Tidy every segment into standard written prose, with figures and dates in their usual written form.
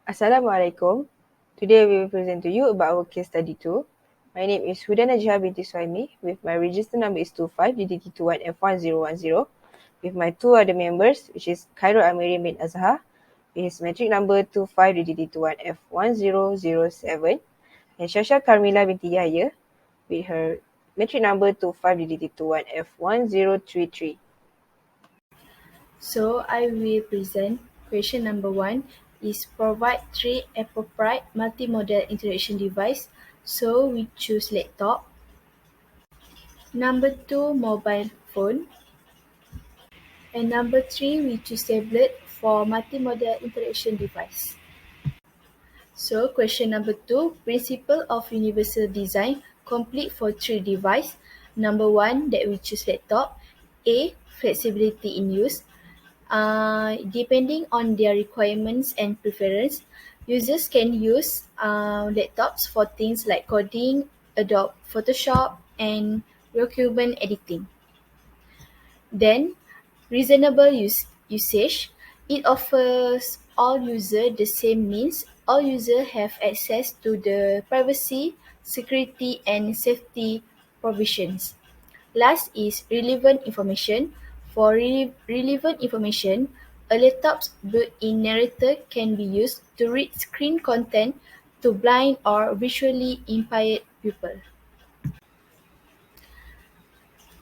Assalamualaikum. Today we will present to you about our case study 2. My name is Huda Najha binti Suhaimi with my register number is 25DDT21F1010 with my two other members which is Khairul Amiri bin Azhar with his metric number 25DDT21F1007 and Shasha Karmila binti Yahya with her metric number 25DDT21F1033. So I will present question number 1 is provide 3 appropriate multimodal interaction device. So we choose laptop. Number 2, mobile phone. And number 3, we choose tablet for multimodal interaction device. So question number 2, principle of universal design complete for 3 device. Number 1, that we choose laptop. A, flexibility in use. Depending on their requirements and preference, users can use laptops for things like coding, Adobe Photoshop, and document editing. Then, reasonable usage. It offers all users the same means. All users have access to the privacy, security, and safety provisions. Last is relevant information. For relevant information, a laptop's built-in narrator can be used to read screen content to blind or visually impaired people.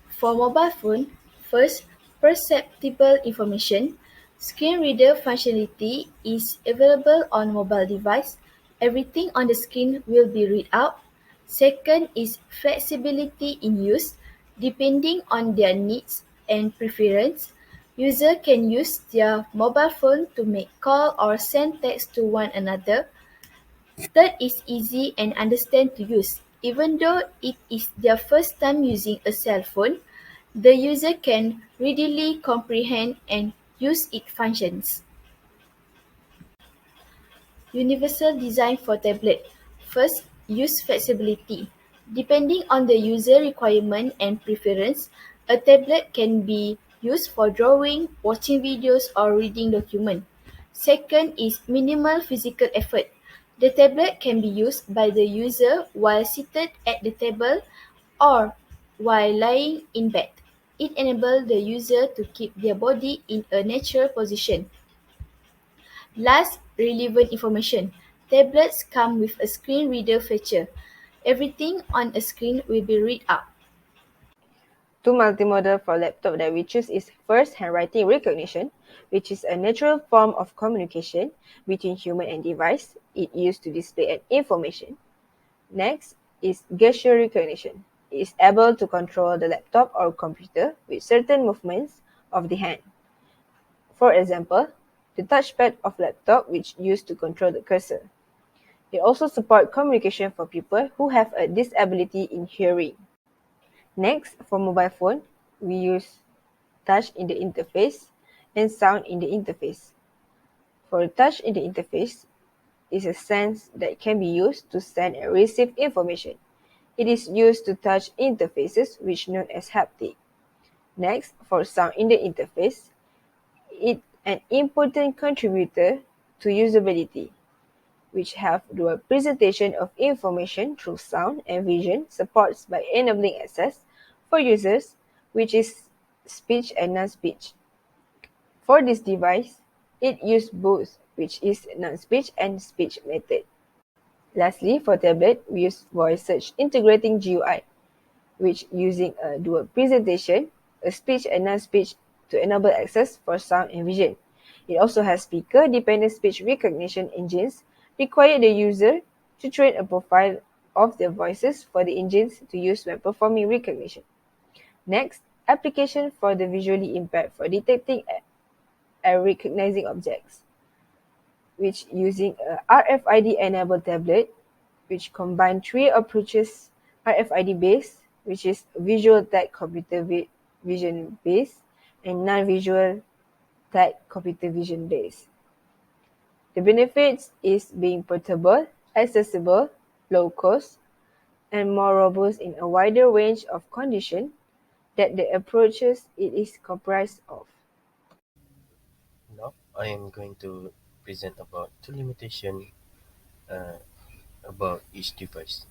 For mobile phone, first, perceptible information. Screen reader functionality is available on mobile device. Everything on the screen will be read out. Second is flexibility in use. Depending on their needs and preference, user can use their mobile phone to make call or send text to one another. Third is easy and understand to use. Even though it is their first time using a cell phone, the user can readily comprehend and use its functions. Universal design for tablet. First, use flexibility. Depending on the user requirement and preference, a tablet can be used for drawing, watching videos, or reading documents. Second is minimal physical effort. The tablet can be used by the user while seated at the table or while lying in bed. It enables the user to keep their body in a natural position. Last, relevant information. Tablets come with a screen reader feature. Everything on a screen will be read out. Two multimodal for laptop that we choose is first, handwriting recognition, which is a natural form of communication between human and device. It used to display an information. Next is gesture recognition. It is able to control the laptop or computer with certain movements of the hand. For example, the touchpad of laptop which used to control the cursor. It also supports communication for people who have a disability in hearing. Next, for mobile phone, we use touch in the interface and sound in the interface. For touch in the interface is a sense that can be used to send and receive information. It is used to touch interfaces which known as haptic. Next, for sound in the interface, it an important contributor to usability, which have dual presentation of information through sound and vision supports by enabling access for users, which is speech and non-speech. For this device, it uses both, which is non-speech and speech method. Lastly, for tablet, we use voice search integrating GUI, which using a dual presentation, a speech and non-speech to enable access for sound and vision. It also has speaker-dependent speech recognition engines require the user to train a profile of their voices for the engines to use when performing recognition. Next, application for the visually impaired for detecting and recognizing objects, which using a RFID-enabled tablet, which combine three approaches: RFID-based, which is visual tag computer vision based, and non-visual tag computer vision based. The benefits is being portable, accessible, low cost, and more robust in a wider range of conditions that the approaches it is comprised of. Now I am going to present about two limitations uh, about each device.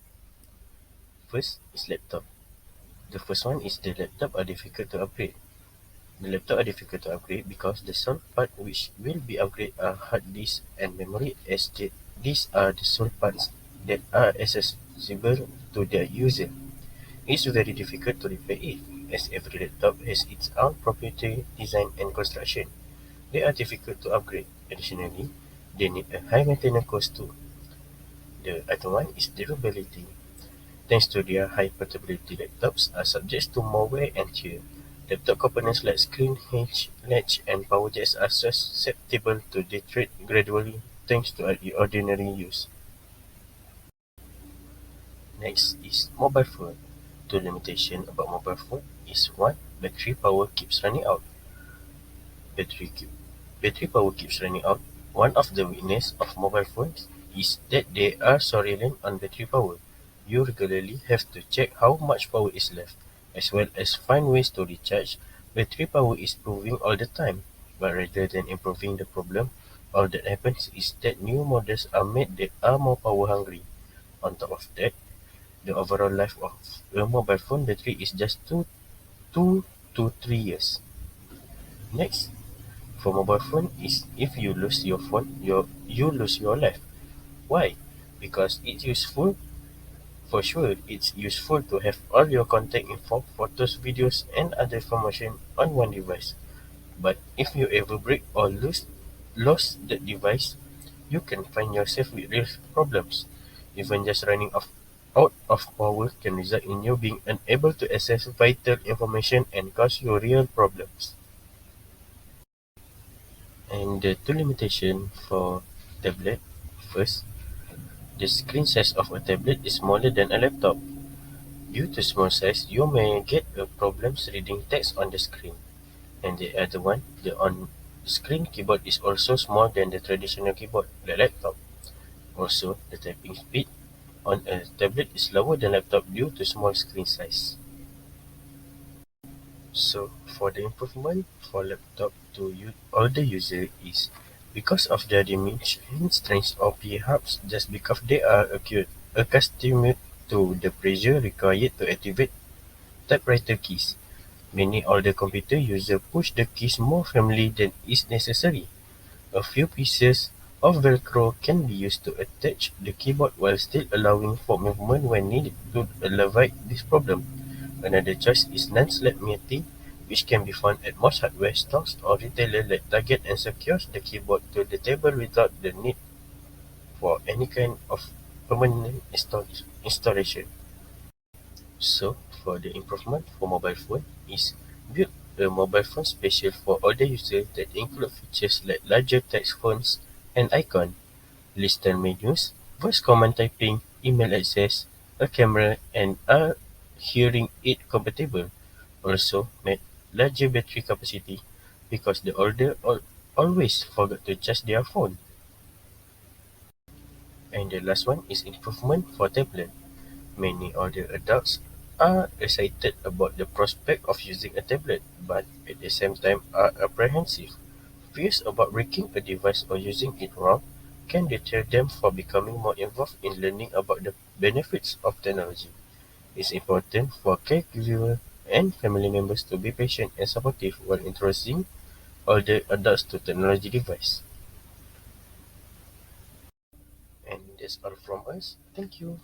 First is laptop. The first one is the laptop are difficult to upgrade. The laptop are difficult to upgrade because the sole part which will be upgraded are hard disk and memory as these are the sole parts that are accessible to the user. It's very difficult to repair it, as every laptop has its own proprietary design and construction. They are difficult to upgrade. Additionally, they need a high maintenance cost too. The other one is durability. Thanks to their high portability, laptops are subject to more wear and tear. Laptop components like screen, hinge, latch, and power jacks are susceptible to deteriorate gradually thanks to ordinary use. Next is mobile phone. The limitation about mobile phone is one, battery power keeps running out. Battery keep, Battery power keeps running out. One of the weaknesses of mobile phones is that they are so reliant on battery power. You regularly have to check how much power is left, as well as find ways to recharge. Battery power is improving all the time, but rather than improving the problem, all that happens is that new models are made that are more power hungry. On top of that, the overall life of a mobile phone battery is just 2 to 3 years. Next, for mobile phone is if you lose your phone, you lose your life. Why? Because it's useful. For sure, it's useful to have all your contact info, photos, videos, and other information on one device. But if you ever break or lost that device, you can find yourself with real problems. Even just out of power can result in you being unable to access vital information and cause you real problems. And the two limitations for tablet. First, the screen size of a tablet is smaller than a laptop. Due to small size, you may get a problems reading text on the screen. And the other one, the on-screen keyboard is also smaller than the traditional keyboard, the laptop. Also, the typing speed on a tablet is lower than laptop due to small screen size. So, for the improvement for laptop to older user is because of their diminished strength or perhaps just because they are accustomed to the pressure required to activate typewriter keys. Many older computer users push the keys more firmly than is necessary. A few pieces of Velcro can be used to attach the keyboard while still allowing for movement when needed to alleviate this problem. Another choice is non-slap mating, which can be found at most hardware stores or retailers that target and secures the keyboard to the table without the need for any kind of permanent installation. So, for the improvement for mobile phone is build a mobile phone special for older users that include features like larger text fonts and icon, listener menus, voice command typing, email access, a camera, and are hearing aid compatible. Also, met larger battery capacity because the older always forget to charge their phone. And the last one is improvement for tablet. Many older adults are excited about the prospect of using a tablet, but at the same time are apprehensive. Fears about breaking a device or using it wrong can deter them from becoming more involved in learning about the benefits of technology. It's important for caregivers and family members to be patient and supportive while introducing older adults to technology device. And that's all from us. Thank you.